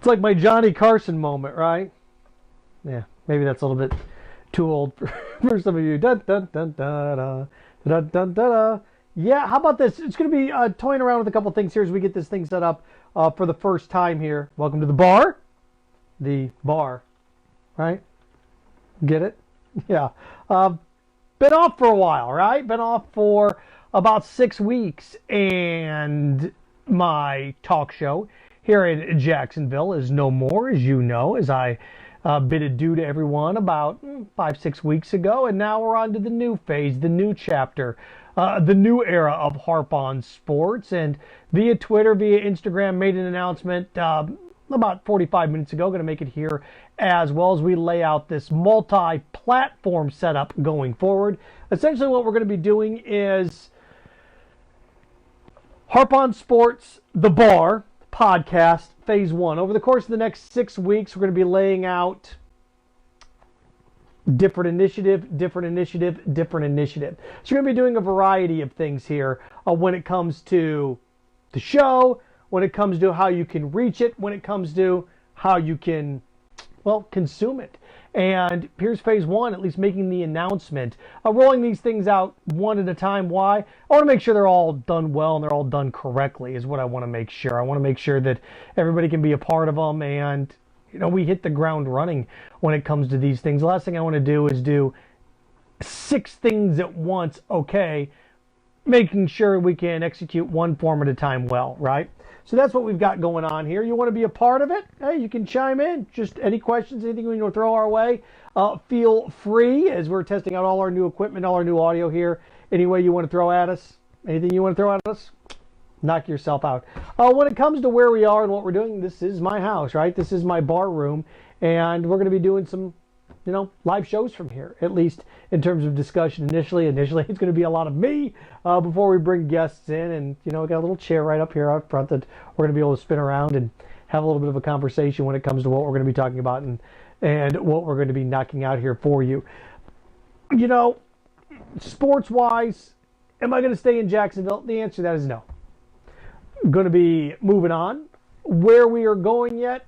like my Johnny Carson moment, right? Yeah, maybe that's a little bit too old for some of you. Dun, dun, dun, dun, dun, dun, dun, dun, dun. Yeah, how about this? It's going to be toying around with a couple things here as we get this thing set up for the first time here. Welcome to the bar. The bar, right? Get it? Yeah. Been off for a while, right? Been off for about 6 weeks, and my talk show here in Jacksonville is no more, as you know, as I bid adieu to everyone about 5-6 weeks ago, and now we're on to the new phase, the new chapter, the new era of Harp on Sports. And via Twitter, via Instagram, made an announcement about 45 minutes ago. Going to make it here as well as we lay out this multi-platform setup going forward. Essentially what we're going to be doing is Harp on Sports, the bar, podcast, phase 1. Over the course of the next 6 weeks, we're going to be laying out different initiative. So we're going to be doing a variety of things here when it comes to the show, when it comes to how you can reach it, when it comes to how you can, well, consume it. And here's phase 1, at least making the announcement. Rolling these things out one at a time. Why? I want to make sure they're all done well and they're all done correctly is what I want to make sure. I want to make sure that everybody can be a part of them and, you know, we hit the ground running when it comes to these things. The last thing I want to do is do 6 things at once, okay, making sure we can execute one form at a time well, right? So that's what we've got going on here. You want to be a part of it? Hey, you can chime in. Just any questions, anything you want to throw our way, feel free as we're testing out all our new equipment, all our new audio here. Any way you want to throw at us, anything you want to throw at us, knock yourself out. When it comes to where we are and what we're doing, this is my house, right? This is my bar room, and we're going to be doing some, you know, live shows from here, at least in terms of discussion initially. Initially, it's going to be a lot of me before we bring guests in. And, you know, we got a little chair right up here up front that we're going to be able to spin around and have a little bit of a conversation when it comes to what we're going to be talking about and what we're going to be knocking out here for you. You know, sports-wise, am I going to stay in Jacksonville? The answer to that is no. I'm going to be moving on. Where we are going yet?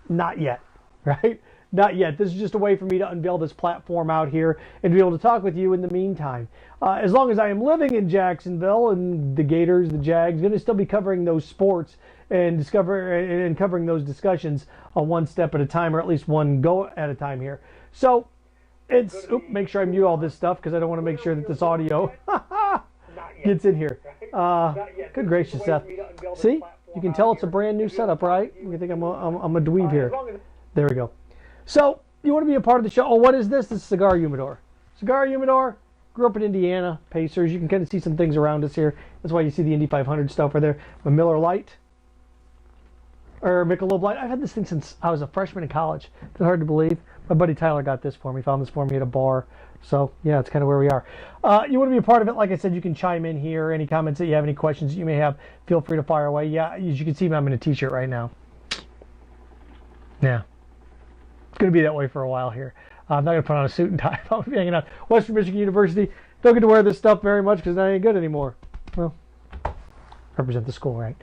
Not yet, right? Not yet. This is just a way for me to unveil this platform out here and be able to talk with you in the meantime. As long as I am living in Jacksonville and the Gators, the Jags, going to still be covering those sports and covering those discussions one step at a time, or at least one go at a time here. So it's make sure I mute all this stuff because I don't want to make sure that this audio gets in here. Good gracious, Seth. See, you can tell it's a brand new setup, right? You think I'm a dweeb here. There we go. So, you want to be a part of the show. Oh, what is this? This is Cigar Humidor. Cigar Humidor, grew up in Indiana, Pacers. You can kind of see some things around us here. That's why you see the Indy 500 stuff right there. A Miller Lite, or Michelob Light. I've had this thing since I was a freshman in college. It's hard to believe. My buddy Tyler got this for me, found this for me at a bar. So, yeah, it's kind of where we are. You want to be a part of it. Like I said, you can chime in here. Any comments that you have, any questions that you may have, feel free to fire away. Yeah, as you can see, I'm in a t-shirt right now. Yeah. It's going to be that way for a while here. I'm not going to put on a suit and tie. I'm going to be hanging out. Western Michigan University. Don't get to wear this stuff very much because that ain't good anymore. Well, represent the school, right?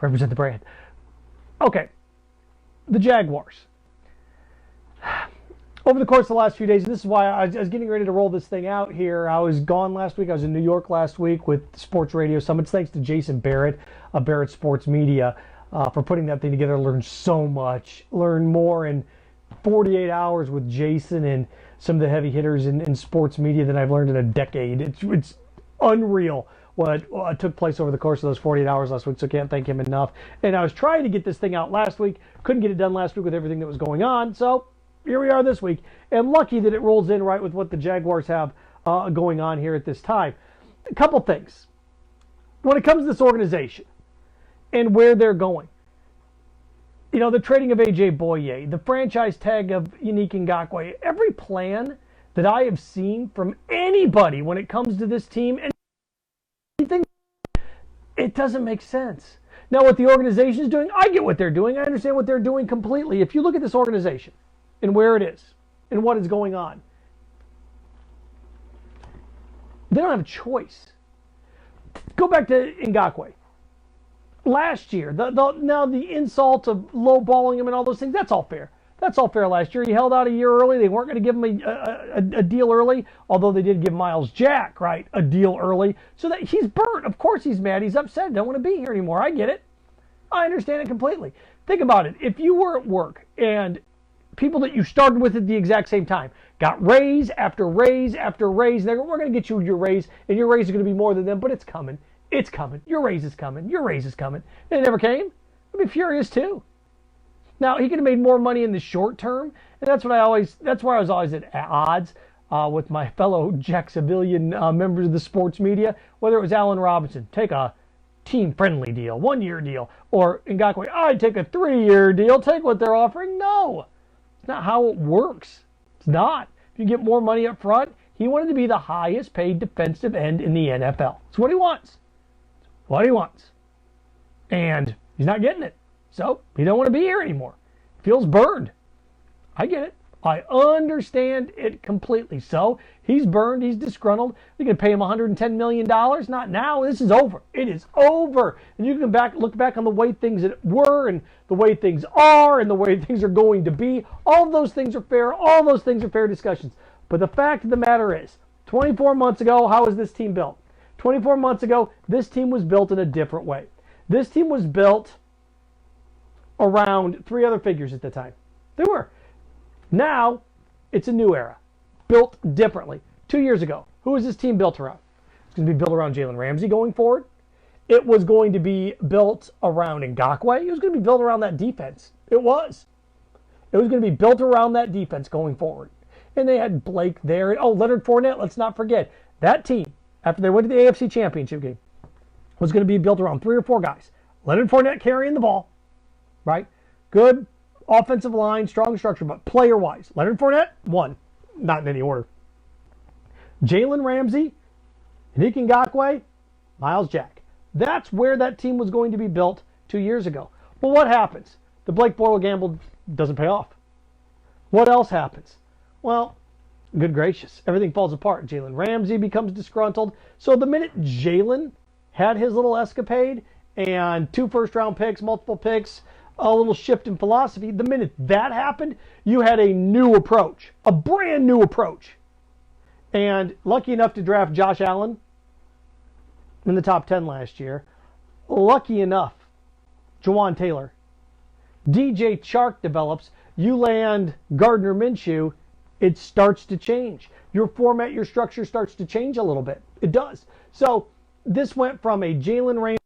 Represent the brand. Okay. The Jaguars. Over the course of the last few days, this is why I was getting ready to roll this thing out here. I was gone last week. I was in New York last week with Sports Radio Summits. Thanks to Jason Barrett of Barrett Sports Media for putting that thing together. Learned so much. Learned more in 48 hours with Jason and some of the heavy hitters in sports media than I've learned in a decade. It's unreal what took place over the course of those 48 hours last week, so can't thank him enough. And I was trying to get this thing out last week. Couldn't get it done last week with everything that was going on, so here we are this week. And lucky that it rolls in right with what the Jaguars have going on here at this time. A couple things. When it comes to this organization and where they're going, you know, the trading of AJ Bouye, the franchise tag of Yannick Ngakoue, every plan that I have seen from anybody when it comes to this team, and anything, it doesn't make sense. Now, what the organization is doing, I get what they're doing. I understand what they're doing completely. If you look at this organization and where it is and what is going on, they don't have a choice. Go back to Ngakoue. last year. Now the insult of lowballing him and all those things, that's all fair. That's all fair last year. He held out a year early. They weren't going to give him a deal early, although they did give Miles Jack, right, a deal early. So that he's burnt. Of course he's mad. He's upset. Don't want to be here anymore. I get it. I understand it completely. Think about it. If you were at work and people that you started with at the exact same time got raise after raise after raise, we're going to get you your raise, and your raise is going to be more than them, but it's coming. It's coming. Your raise is coming. Your raise is coming. And it never came. I'd be furious too. Now, he could have made more money in the short term, and that's where I was always at odds with my fellow Jacksonvillian members of the sports media, whether it was Allen Robinson, take a team-friendly deal, 1-year deal, or Ngakoue, I'd take a 3-year deal, take what they're offering. No, it's not how it works. It's not. If you get more money up front, he wanted to be the highest paid defensive end in the NFL. It's what he wants. It's what he wants. And he's not getting it. So he don't want to be here anymore. Feels burned. I get it. I understand it completely. So he's burned. He's disgruntled. They're going to pay him $110 million. Not now. This is over. It is over. And you can look back on the way things were and the way things are and the way things are going to be. All of those things are fair. All those things are fair discussions. But the fact of the matter is, 24 months ago, how was this team built? 24 months ago, this team was built in a different way. This team was built around 3 other figures at the time. They were. Now, it's a new era. Built differently. 2 years ago, who was this team built around? It's going to be built around Jalen Ramsey going forward. It was going to be built around Ngakoue. It was going to be built around that defense. It was. It was going to be built around that defense going forward. And they had Blake there. Oh, Leonard Fournette, let's not forget. That team, after they went to the AFC Championship game, was going to be built around 3 or 4 guys. Leonard Fournette carrying the ball. Right? Good offensive line, strong structure, but player-wise, Leonard Fournette, 1. Not in any order. Jalen Ramsey, Yannick Ngakoue, Miles Jack. That's where that team was going to be built 2 years ago. Well, what happens? The Blake Bortles gamble doesn't pay off. What else happens? Well, good gracious, everything falls apart. Jalen Ramsey becomes disgruntled. So the minute Jalen had his little escapade and 2 first-round picks, multiple picks, a little shift in philosophy, the minute that happened, you had a new approach, a brand new approach. And lucky enough to draft Josh Allen in the top 10 last year. Lucky enough, Jawan Taylor. DJ Chark develops. You land Gardner Minshew, it starts to change. Your format, your structure starts to change a little bit. It does. So this went from a Jalen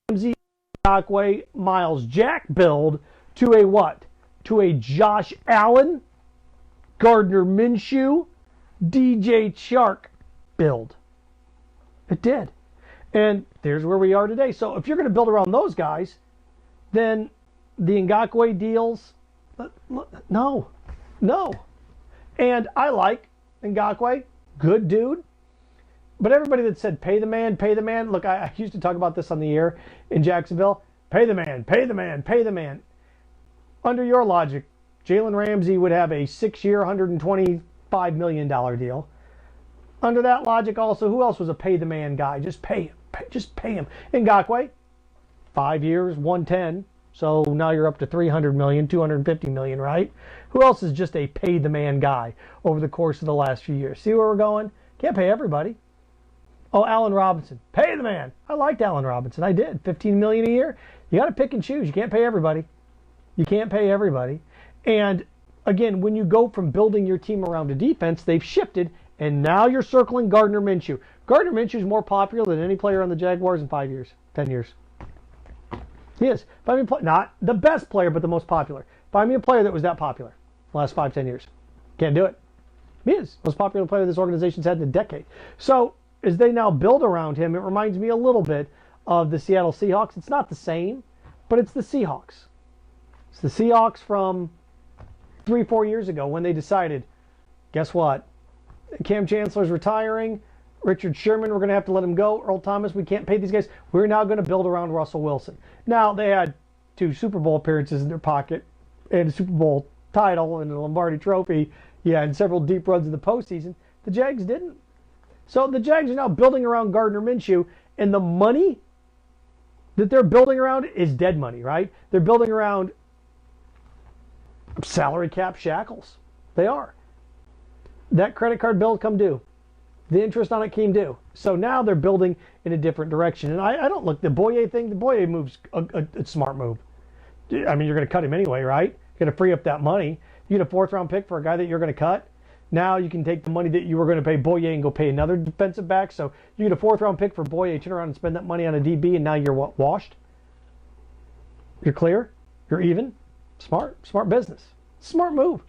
Ramsey, Ngakoue, Miles Jack build to a what? To a Josh Allen, Gardner Minshew, DJ Chark build. It did. And there's where we are today. So if you're going to build around those guys, then the Ngakoue deals, no. And I like Ngakoue, good dude. But everybody that said pay the man, look, I used to talk about this on the air in Jacksonville. Pay the man. Under your logic, Jalen Ramsey would have a 6-year, $125 million deal. Under that logic also, who else was a pay the man guy? Just pay him. Ngakoue, 5 years, 110. So now you're up to $300 million, $250 million, right? Who else is just a pay the man guy over the course of the last few years? See where we're going? Can't pay everybody. Oh, Allen Robinson. Pay the man. I liked Allen Robinson. I did. $15 million a year. You got to pick and choose. You can't pay everybody. And again, when you go from building your team around a defense, they've shifted, and now you're circling Gardner Minshew. Gardner Minshew is more popular than any player on the Jaguars in 5 years, 10 years. He is. Not the best player, but the most popular. Find me a player that was that popular the last 5, 10 years. Can't do it. He is. Most popular player this organization's had in a decade. So as they now build around him, it reminds me a little bit of the Seattle Seahawks. It's not the same, but it's the Seahawks. It's the Seahawks from 3, 4 years ago when they decided, guess what? Cam Chancellor's retiring. Richard Sherman, we're going to have to let him go. Earl Thomas, we can't pay these guys. We're now going to build around Russell Wilson. Now, they had 2 Super Bowl appearances in their pocket and a Super Bowl title and a Lombardi trophy. Yeah, and several deep runs in the postseason. The Jags didn't. So the Jags are now building around Gardner Minshew, and the money that they're building around is dead money, right? They're building around salary cap shackles. They are. That credit card bill come due. The interest on it came due. So now they're building in a different direction. And I don't look, the Bouye thing, the Bouye move's a smart move. I mean, you're going to cut him anyway, right? You're going to free up that money. You get a 4th-round pick for a guy that you're going to cut. Now you can take the money that you were going to pay Bouye and go pay another defensive back. So you get a 4th-round pick for Bouye, turn around and spend that money on a DB, and now you're what, washed? You're clear? You're even? Smart business. Smart move.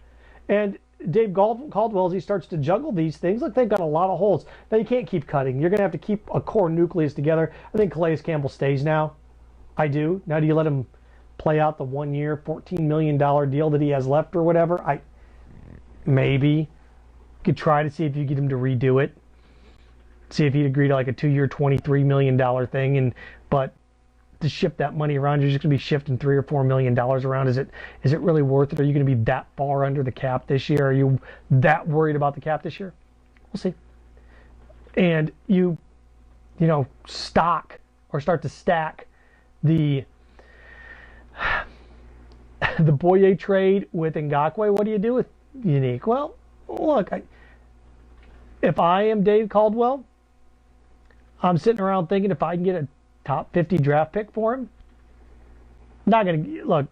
And Dave Caldwell, as he starts to juggle these things, look, they've got a lot of holes. Now, you can't keep cutting. You're going to have to keep a core nucleus together. I think Calais Campbell stays now. I do. Now, do you let him play out the 1-year, $14 million deal that he has left or whatever? Maybe. You could try to see if you get him to redo it. See if he'd agree to like a 2-year, $23 million thing. But to shift that money around, you're just going to be shifting $3 or $4 million around. Is it really worth it? Are you going to be that far under the cap this year? Are you that worried about the cap this year? We'll see. And you stock or start to stack the Bouye trade with Ngakoue. What do you do with Yannick? Well, look, if I am Dave Caldwell, I'm sitting around thinking if I can get a top 50 draft pick for him, not going to look.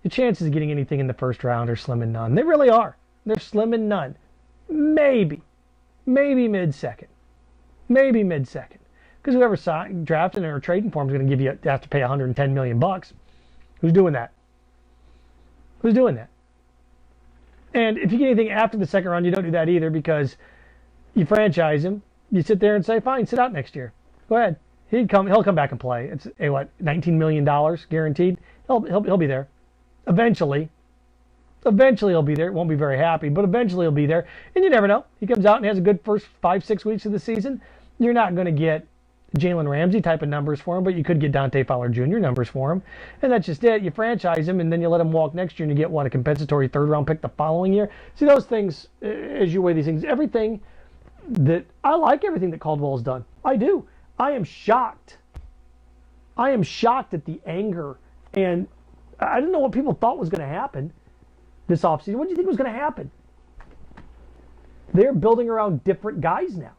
The chances of getting anything in the first round are slim and none. They really are. They're slim and none. Maybe mid-second. Because whoever drafting or trading for him is going to give you have to pay $110 million. Who's doing that? And if you get anything after the second round, you don't do that either because you franchise him. You sit there and say, fine, sit out next year. Go ahead. He'll come back and play. It's $19 million guaranteed. He'll be there. Eventually he'll be there. Won't be very happy, but eventually he'll be there. And you never know. He comes out and has a good first 5-6 weeks of the season. You're not going to get Jalen Ramsey type of numbers for him, but you could get Dante Fowler Jr. numbers for him. And that's just it. You franchise him, and then you let him walk next year, and you get, a compensatory 3rd-round pick the following year. See, those things, as you weigh these things, I like everything that Caldwell has done. I do. I am shocked at the anger, and I didn't know what people thought was going to happen this offseason. What do you think was going to happen? They're building around different guys now.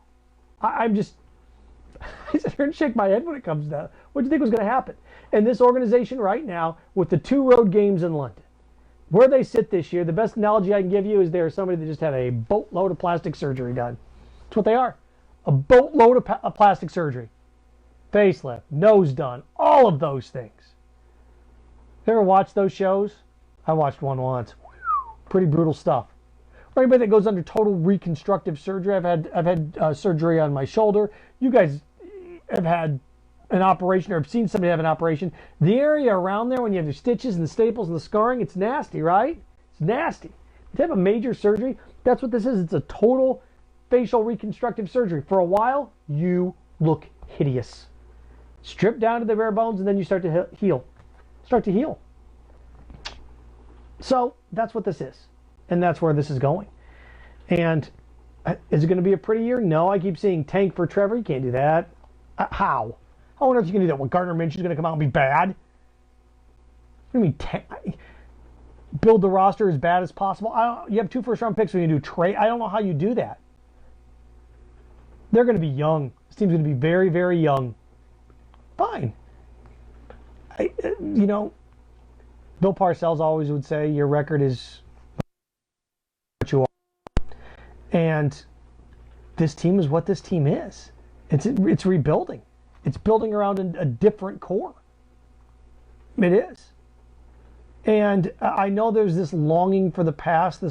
I sit here and shake my head when it comes to that. What do you think was going to happen? And this organization right now, with the 2 road games in London, where they sit this year, the best analogy I can give you is they're somebody that just had a boatload of plastic surgery done. That's what they are. A boatload of plastic surgery. Facelift, nose done, all of those things. You ever watch those shows? I watched one once. Pretty brutal stuff. Or anybody that goes under total reconstructive surgery. I've had surgery on my shoulder. You guys have had an operation or have seen somebody have an operation. The area around there when you have your stitches and the staples and the scarring, it's nasty, right? It's nasty. If you have a major surgery, that's what this is. It's a total facial reconstructive surgery. For a while, you look hideous. Strip down to the bare bones, and then you start to heal. So that's what this is, and that's where this is going. And is it going to be a pretty year? No, I keep seeing tank for Trevor. You can't do that. How? How on earth are you going to do that when Gardner Minshew's going to come out and be bad? What do you mean build the roster as bad as possible? You have 2 first-round picks when you do trade. I don't know how you do that. They're going to be young. This team's going to be very, very young. Fine. Bill Parcells always would say your record is what you are. And this team is what this team is. It's rebuilding. It's building around a different core. It is. And I know there's this longing for the past,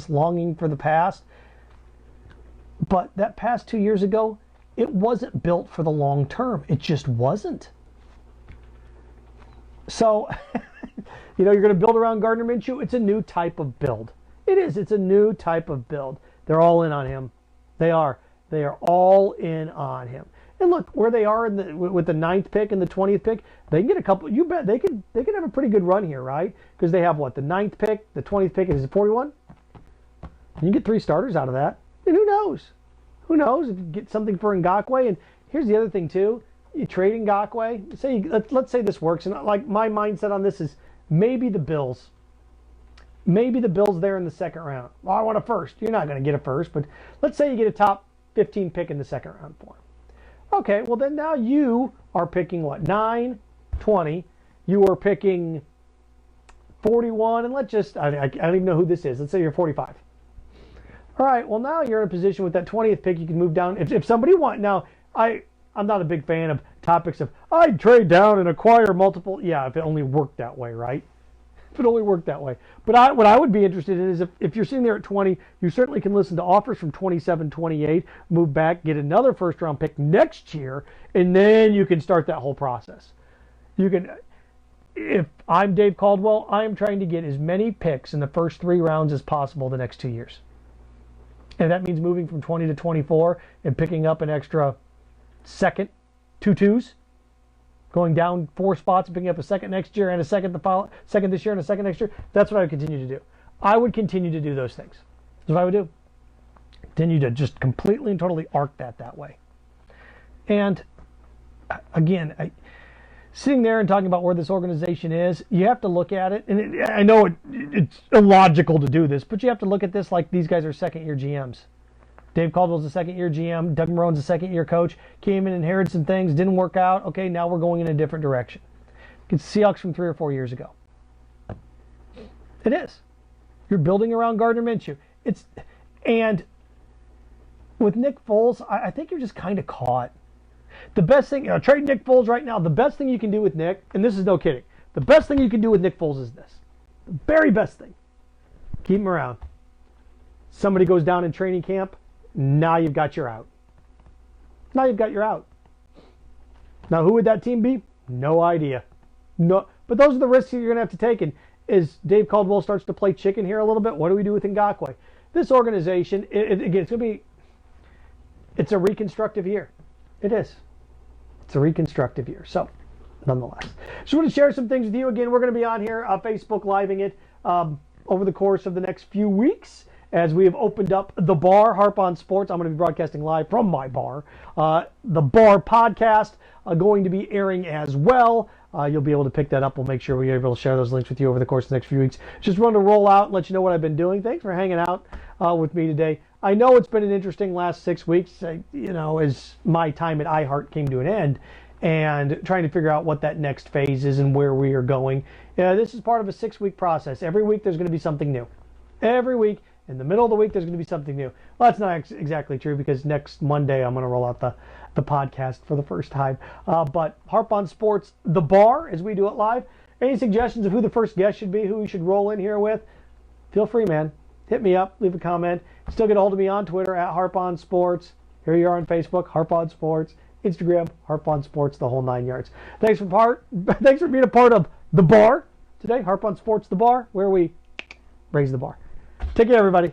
but that past 2 years ago, it wasn't built for the long term. It just wasn't. So, you're going to build around Gardner Minshew. It's a new type of build. It is. It's a new type of build. They're all in on him. They are. They are all in on him. And look, where they are with the 9th pick and the 20th pick, they can get a couple. You bet they could have a pretty good run here, right? Because they have the 9th pick, the 20th pick, is it 41? You can get 3 starters out of that. And who knows? Who knows if you get something for Ngakoue? And here's the other thing too. You trade Ngakoue. Let's say this works, and like my mindset on this is maybe the Bills. Maybe the Bills there in the second round. Well, I want a first. You're not going to get a first, but let's say you get a top 15 pick in the second round for him. Okay, well then now you are picking what? 9, 20. You are picking 41, and I don't even know who this is. Let's say you're 45. All right, well now you're in a position with that 20th pick. You can move down. If somebody wants, now I'm not a big fan of topics of I'd trade down and acquire multiple. Yeah, if it only worked that way, right? If it only worked that way. But what I would be interested in is if you're sitting there at 20, you certainly can listen to offers from 27, 28, move back, get another first round pick next year, and then you can start that whole process. You can, if I'm Dave Caldwell, I am trying to get as many picks in the first 3 rounds as possible the next 2 years. And that means moving from 20 to 24 and picking up an extra second, 2 twos. Going down 4 spots and picking up a second next year and a second this year and a second next year. That's what I would continue to do. I would continue to do those things. That's what I would do. Continue to just completely and totally arc that way. And again, sitting there and talking about where this organization is, you have to look at it. And I know it's illogical to do this, but you have to look at this like these guys are second-year GMs. Dave Caldwell's a second-year GM. Doug Marrone's a second-year coach. Came in, inherited some things, didn't work out. Okay, now we're going in a different direction. It's Seahawks from 3 or 4 years ago. It is. You're building around Gardner Minshew. And with Nick Foles, I think you're just kind of caught. The best thing, trade Nick Foles right now, the best thing you can do with Nick, and this is no kidding, the best thing you can do with Nick Foles is this. The very best thing. Keep him around. Somebody goes down in training camp, now you've got your out. Now you've got your out. Now who would that team be? No idea. No, but those are the risks you're going to have to take. And as Dave Caldwell starts to play chicken here a little bit, what do we do with Ngakoue? This organization, again, it's a reconstructive year. It is. It's a reconstructive year. So, nonetheless. Just want to share some things with you. Again, we're going to be on here, Facebook Living it over the course of the next few weeks. As we have opened up the bar, Harp on Sports. I'm going to be broadcasting live from my bar. The bar podcast going to be airing as well. You'll be able to pick that up. We'll make sure we're able to share those links with you over the course of the next few weeks. Just wanted to roll out and let you know what I've been doing. Thanks for hanging out with me today. I know it's been an interesting last 6 weeks, as my time at iHeart came to an end and trying to figure out what that next phase is and where we are going. This is part of a 6-week process. Every week there's going to be something new. Every week. In the middle of the week, there's going to be something new. Well, that's not exactly true because next Monday I'm going to roll out the podcast for the first time. But Harp on Sports, the bar, as we do it live. Any suggestions of who the first guest should be, who we should roll in here with? Feel free, man. Hit me up, leave a comment. Still get a hold of me on Twitter at Harp on Sports. Here you are on Facebook, Harp on Sports. Instagram, Harp on Sports, the whole 9 yards. Thanks for being a part of the bar today. Harp on Sports, the bar, where we raise the bar. Take care, everybody.